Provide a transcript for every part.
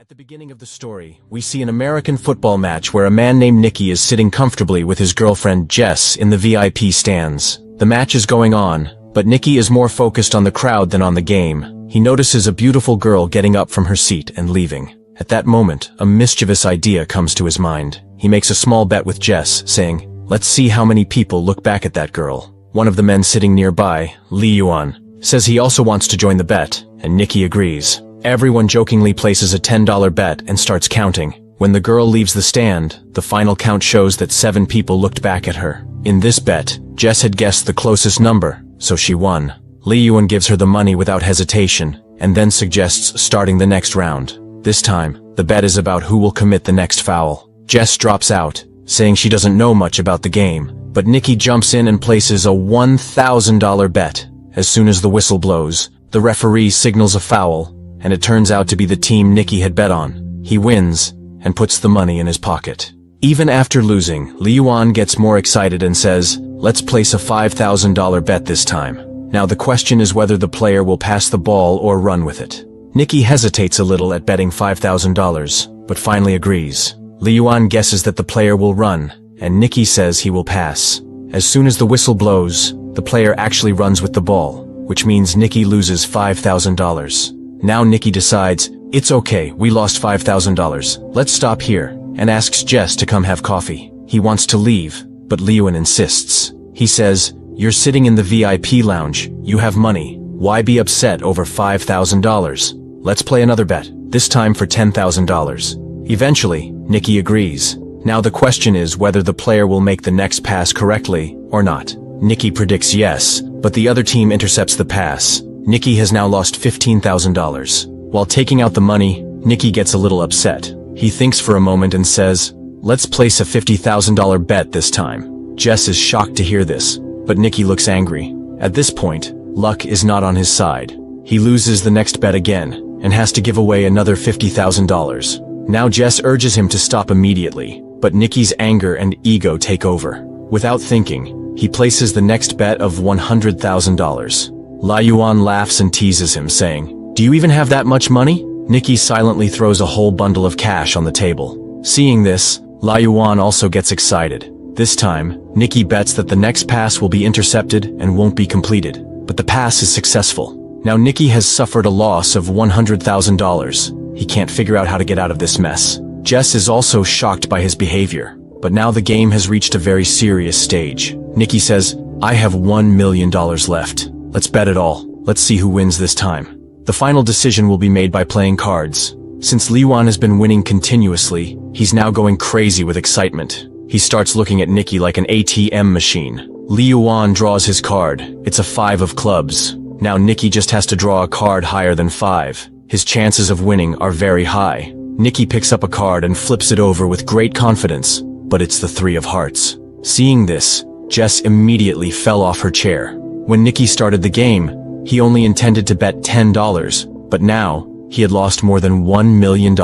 At the beginning of the story, we see an American football match where a man named Nicky is sitting comfortably with his girlfriend Jess in the VIP stands. The match is going on, but Nicky is more focused on the crowd than on the game. He notices a beautiful girl getting up from her seat and leaving. At that moment, a mischievous idea comes to his mind. He makes a small bet with Jess, saying, "Let's see how many people look back at that girl." One of the men sitting nearby, Lee Yuan, says he also wants to join the bet, and Nicky agrees. Everyone jokingly places a $10 bet and starts counting. When the girl leaves the stand, the final count shows that 7 people looked back at her. In this bet, Jess had guessed the closest number, so she won. Lee Yuan gives her the money without hesitation, and then suggests starting the next round. This time, the bet is about who will commit the next foul. Jess drops out, saying she doesn't know much about the game, but Nicky jumps in and places a $1,000 bet. As soon as the whistle blows, the referee signals a foul, and it turns out to be the team Nicky had bet on. He wins, and puts the money in his pocket. Even after losing, Lee Yuan gets more excited and says, "Let's place a $5,000 bet this time." Now the question is whether the player will pass the ball or run with it. Nicky hesitates a little at betting $5,000, but finally agrees. Lee Yuan guesses that the player will run, and Nicky says he will pass. As soon as the whistle blows, the player actually runs with the ball, which means Nicky loses $5,000. Now Nicky decides, it's okay, we lost $5,000, let's stop here, and asks Jess to come have coffee. He wants to leave, but Lee Yuan insists. He says, "You're sitting in the VIP lounge, you have money, why be upset over $5,000? Let's play another bet, this time for $10,000. Eventually, Nicky agrees. Now the question is whether the player will make the next pass correctly, or not. Nicky predicts yes, but the other team intercepts the pass. Nicky has now lost $15,000. While taking out the money, Nicky gets a little upset. He thinks for a moment and says, "Let's place a $50,000 bet this time." Jess is shocked to hear this, but Nicky looks angry. At this point, luck is not on his side. He loses the next bet again, and has to give away another $50,000. Now Jess urges him to stop immediately, but Nicky's anger and ego take over. Without thinking, he places the next bet of $100,000. Lee Yuan laughs and teases him, saying, "Do you even have that much money?" Nicky silently throws a whole bundle of cash on the table. Seeing this, Lee Yuan also gets excited. This time, Nicky bets that the next pass will be intercepted and won't be completed, but the pass is successful. Now Nicky has suffered a loss of $100,000. He can't figure out how to get out of this mess. Jess is also shocked by his behavior, but now the game has reached a very serious stage. Nicky says, "I have $1 million left. Let's bet it all. Let's see who wins this time." The final decision will be made by playing cards. Since Lee Yuan has been winning continuously, he's now going crazy with excitement. He starts looking at Nicky like an ATM machine. Lee Yuan draws his card. It's a 5 of clubs. Now Nicky just has to draw a card higher than 5. His chances of winning are very high. Nicky picks up a card and flips it over with great confidence, but it's the 3 of hearts. Seeing this, Jess immediately fell off her chair. When Nicky started the game, he only intended to bet $10, but now, he had lost more than $1 million.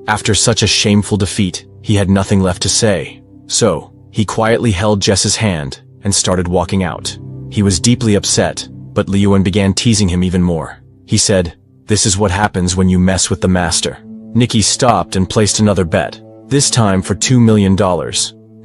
After such a shameful defeat, he had nothing left to say. So, he quietly held Jess's hand and started walking out. He was deeply upset, but Lee Yuan began teasing him even more. He said, "This is what happens when you mess with the master." Nicky stopped and placed another bet, this time for $2 million.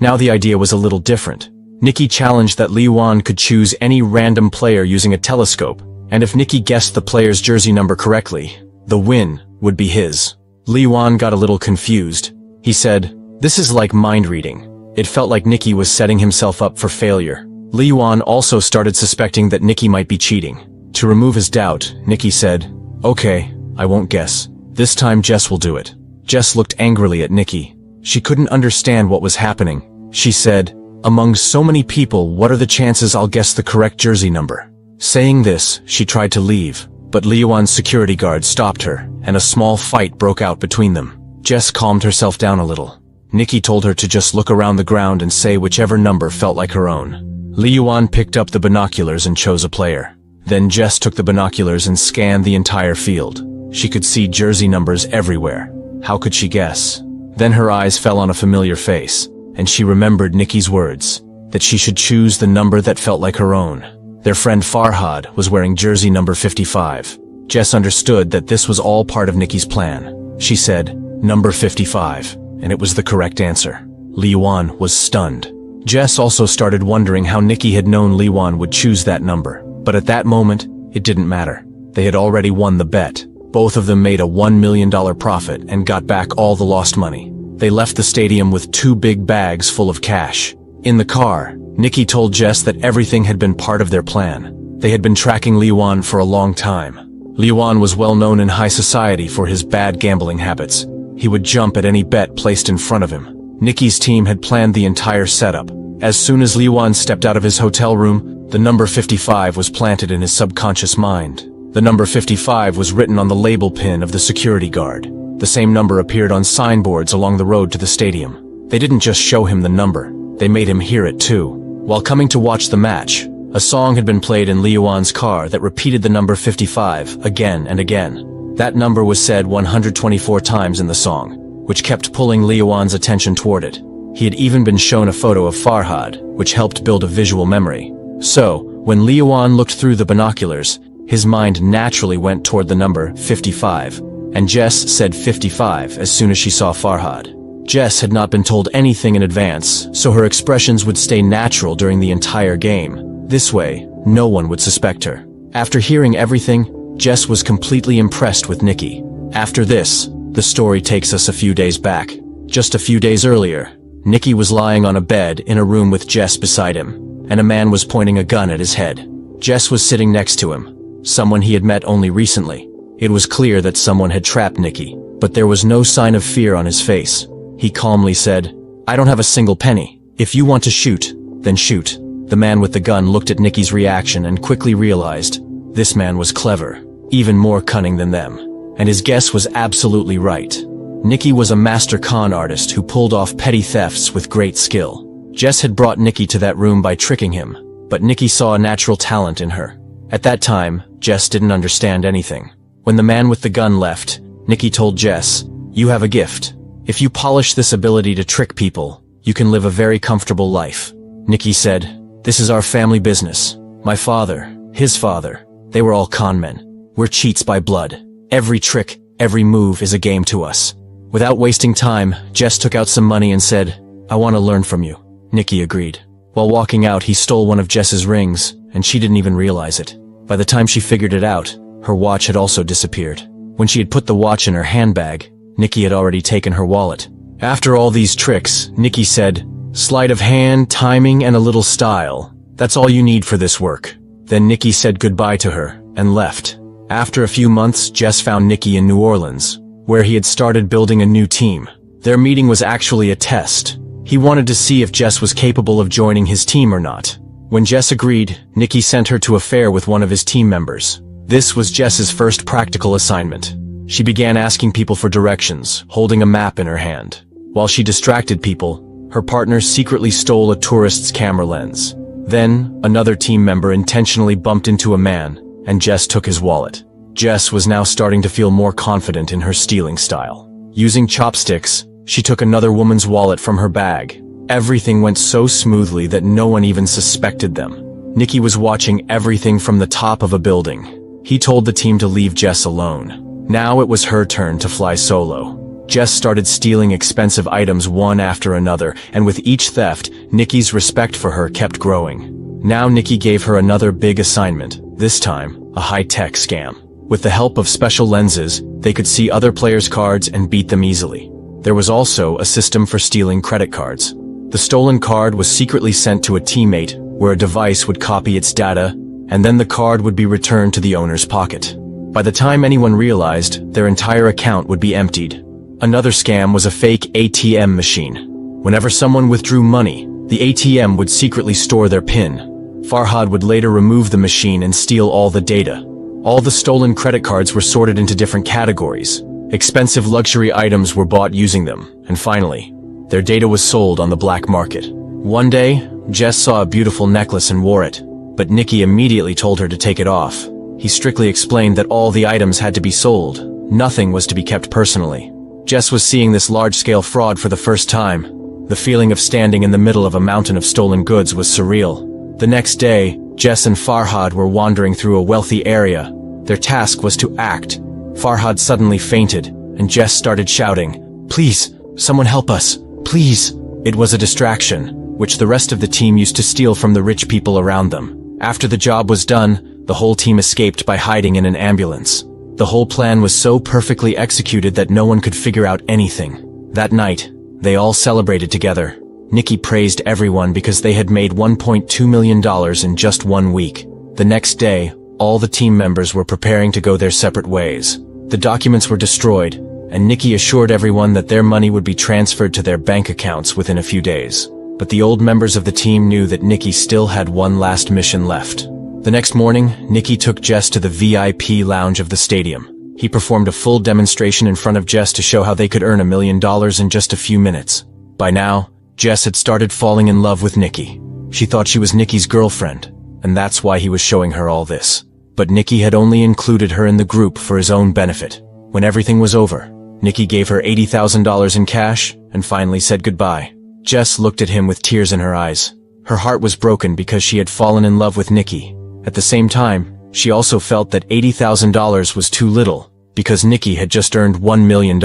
Now the idea was a little different. Nicky challenged that Lee Yuan could choose any random player using a telescope, and if Nicky guessed the player's jersey number correctly, the win would be his. Lee Yuan got a little confused. He said, "This is like mind reading." It felt like Nicky was setting himself up for failure. Lee Yuan also started suspecting that Nicky might be cheating. To remove his doubt, Nicky said, "Okay, I won't guess. This time Jess will do it." Jess looked angrily at Nicky. She couldn't understand what was happening. She said, "Among so many people, what are the chances I'll guess the correct jersey number?" Saying this, she tried to leave, but Lee Yuan's security guard stopped her, and a small fight broke out between them. Jess calmed herself down a little. Nicky told her to just look around the ground and say whichever number felt like her own. Lee Yuan picked up the binoculars and chose a player. Then Jess took the binoculars and scanned the entire field. She could see jersey numbers everywhere. How could she guess? Then her eyes fell on a familiar face, and she remembered Nicky's words, that she should choose the number that felt like her own. Their friend Farhad was wearing jersey number 55. Jess understood that this was all part of Nicky's plan. She said, "Number 55," and it was the correct answer. Li Yuan was stunned. Jess also started wondering how Nikki had known Li Yuan would choose that number, but at that moment, it didn't matter. They had already won the bet. Both of them made a $1 million profit and got back all the lost money. They left the stadium with 2 big bags full of cash. In the car, Nikki told Jess that everything had been part of their plan. They had been tracking Li Yuan for a long time. Li Yuan was well known in high society for his bad gambling habits. He would jump at any bet placed in front of him. Nikki's team had planned the entire setup. As soon as Li Yuan stepped out of his hotel room, the number 55 was planted in his subconscious mind. The number 55 was written on the label pin of the security guard. The same number appeared on signboards along the road to the stadium. They didn't just show him the number, they made him hear it too. While coming to watch the match, a song had been played in Li Yuan's car that repeated the number 55 again and again. That number was said 124 times in the song, which kept pulling Li Yuan's attention toward it. He had even been shown a photo of Farhad, which helped build a visual memory. So, when Li Yuan looked through the binoculars, his mind naturally went toward the number 55, and Jess said 55 as soon as she saw Farhad. Jess had not been told anything in advance, so her expressions would stay natural during the entire game. This way, no one would suspect her. After hearing everything, Jess was completely impressed with Nikki. After this, the story takes us a few days back. Just a few days earlier, Nikki was lying on a bed in a room with Jess beside him, and a man was pointing a gun at his head. Jess was sitting next to him, someone he had met only recently. It was clear that someone had trapped Nikki, but there was no sign of fear on his face. He calmly said, "I don't have a single penny. If you want to shoot, then shoot." The man with the gun looked at Nikki's reaction and quickly realized, this man was clever, even more cunning than them. And his guess was absolutely right. Nikki was a master con artist who pulled off petty thefts with great skill. Jess had brought Nikki to that room by tricking him, but Nikki saw a natural talent in her. At that time, Jess didn't understand anything. When the man with the gun left, Nikki told Jess, "You have a gift. If you polish this ability to trick people, you can live a very comfortable life." Nikki said, "This is our family business. My father, his father, they were all con men. We're cheats by blood. Every trick, every move is a game to us." Without wasting time, Jess took out some money and said, "I want to learn from you." Nikki agreed. While walking out, he stole one of Jess's rings, and she didn't even realize it. By the time she figured it out, her watch had also disappeared. When she had put the watch in her handbag, Nikki had already taken her wallet. After all these tricks, Nikki said, "Sleight of hand, timing, and a little style. That's all you need for this work." Then Nikki said goodbye to her and left. After a few months, Jess found Nikki in New Orleans, where he had started building a new team. Their meeting was actually a test. He wanted to see if Jess was capable of joining his team or not. When Jess agreed, Nikki sent her to a fair with one of his team members. This was Jess's first practical assignment. She began asking people for directions, holding a map in her hand. While she distracted people, her partner secretly stole a tourist's camera lens. Then, another team member intentionally bumped into a man, and Jess took his wallet. Jess was now starting to feel more confident in her stealing style. Using chopsticks, she took another woman's wallet from her bag. Everything went so smoothly that no one even suspected them. Nikki was watching everything from the top of a building. He told the team to leave Jess alone. Now it was her turn to fly solo. Jess started stealing expensive items one after another, and with each theft, Nikki's respect for her kept growing. Now Nikki gave her another big assignment, this time, a high-tech scam. With the help of special lenses, they could see other players' cards and beat them easily. There was also a system for stealing credit cards. The stolen card was secretly sent to a teammate, where a device would copy its data, and then the card would be returned to the owner's pocket. By the time anyone realized, their entire account would be emptied. Another scam was a fake ATM machine. Whenever someone withdrew money, the ATM would secretly store their PIN. Farhad would later remove the machine and steal all the data. All the stolen credit cards were sorted into different categories. Expensive luxury items were bought using them, and finally, their data was sold on the black market. One day, Jess saw a beautiful necklace and wore it, but Nikki immediately told her to take it off. He strictly explained that all the items had to be sold. Nothing was to be kept personally. Jess was seeing this large-scale fraud for the first time. The feeling of standing in the middle of a mountain of stolen goods was surreal. The next day, Jess and Farhad were wandering through a wealthy area. Their task was to act. Farhad suddenly fainted, and Jess started shouting, "Please, someone help us, please." It was a distraction, which the rest of the team used to steal from the rich people around them. After the job was done, the whole team escaped by hiding in an ambulance. The whole plan was so perfectly executed that no one could figure out anything. That night, they all celebrated together. Nikki praised everyone because they had made $1.2 million in just 1 week. The next day, all the team members were preparing to go their separate ways. The documents were destroyed, and Nikki assured everyone that their money would be transferred to their bank accounts within a few days. But the old members of the team knew that Nikki still had one last mission left. The next morning, Nikki took Jess to the VIP lounge of the stadium. He performed a full demonstration in front of Jess to show how they could earn $1 million in just a few minutes. By now, Jess had started falling in love with Nikki. She thought she was Nikki's girlfriend, and that's why he was showing her all this. But Nikki had only included her in the group for his own benefit. When everything was over, Nikki gave her $80,000 in cash and finally said goodbye. Jess looked at him with tears in her eyes. Her heart was broken because she had fallen in love with Nikki. At the same time, she also felt that $80,000 was too little, because Nikki had just earned $1 million.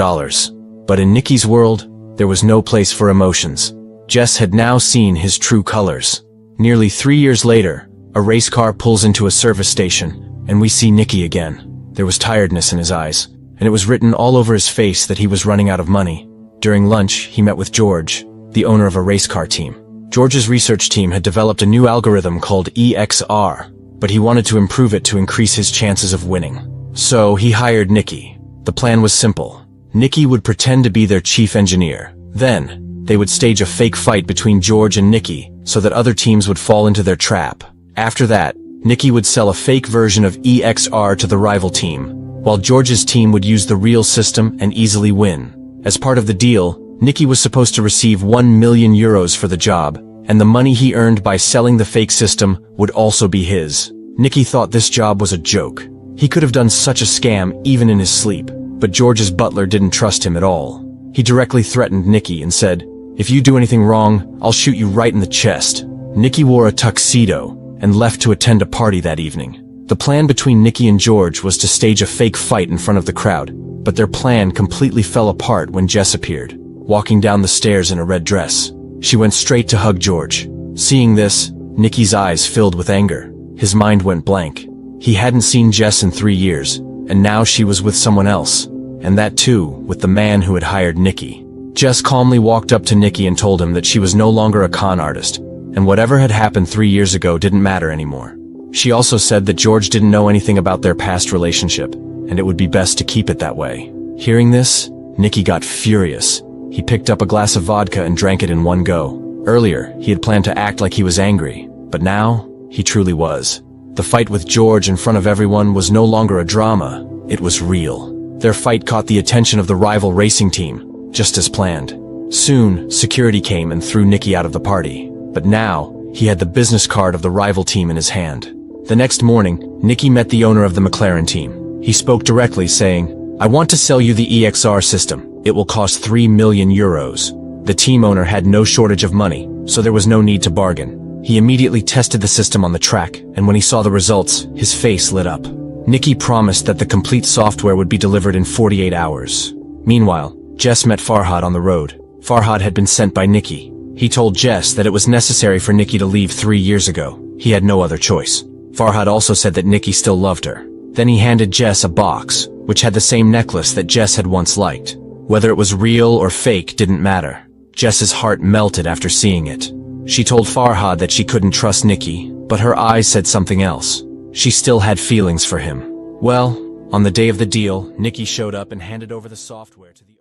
But in Nikki's world, there was no place for emotions. Jess had now seen his true colors. Nearly 3 years later, a race car pulls into a service station, and we see Nikki again. There was tiredness in his eyes, and it was written all over his face that he was running out of money. During lunch, he met with George, the owner of a race car team. George's research team had developed a new algorithm called EXR, but he wanted to improve it to increase his chances of winning. So he hired Nikki. The plan was simple. Nikki would pretend to be their chief engineer. Then, they would stage a fake fight between George and Nikki so that other teams would fall into their trap. After that, Nikki would sell a fake version of EXR to the rival team, while George's team would use the real system and easily win. As part of the deal, Nikki was supposed to receive €1 million for the job, and the money he earned by selling the fake system would also be his. Nikki thought this job was a joke. He could have done such a scam even in his sleep, but George's butler didn't trust him at all. He directly threatened Nikki and said, "If you do anything wrong, I'll shoot you right in the chest." Nikki wore a tuxedo and left to attend a party that evening. The plan between Nikki and George was to stage a fake fight in front of the crowd, but their plan completely fell apart when Jess appeared, walking down the stairs in a red dress. She went straight to hug George. Seeing this, Nikki's eyes filled with anger. His mind went blank. He hadn't seen Jess in 3 years, and now she was with someone else, and that too, with the man who had hired Nikki. Jess calmly walked up to Nikki and told him that she was no longer a con artist, and whatever had happened 3 years ago didn't matter anymore. She also said that George didn't know anything about their past relationship, and it would be best to keep it that way. Hearing this, Nikki got furious. He picked up a glass of vodka and drank it in one go. Earlier, he had planned to act like he was angry, but now, he truly was. The fight with George in front of everyone was no longer a drama, it was real. Their fight caught the attention of the rival racing team, just as planned. Soon, security came and threw Nikki out of the party. But now, he had the business card of the rival team in his hand. The next morning, Nikki met the owner of the McLaren team. He spoke directly, saying, "I want to sell you the EXR system. It will cost €3 million. The team owner had no shortage of money, so there was no need to bargain. He immediately tested the system on the track, and when he saw the results, his face lit up. Nikki promised that the complete software would be delivered in 48 hours. Meanwhile, Jess met Farhad on the road. Farhad had been sent by Nikki. He told Jess that it was necessary for Nikki to leave 3 years ago. He had no other choice. Farhad also said that Nikki still loved her. Then he handed Jess a box, which had the same necklace that Jess had once liked. Whether it was real or fake didn't matter. Jess's heart melted after seeing it. She told Farhad that she couldn't trust Nikki, but her eyes said something else. She still had feelings for him. Well, on the day of the deal, Nikki showed up and handed over the software to the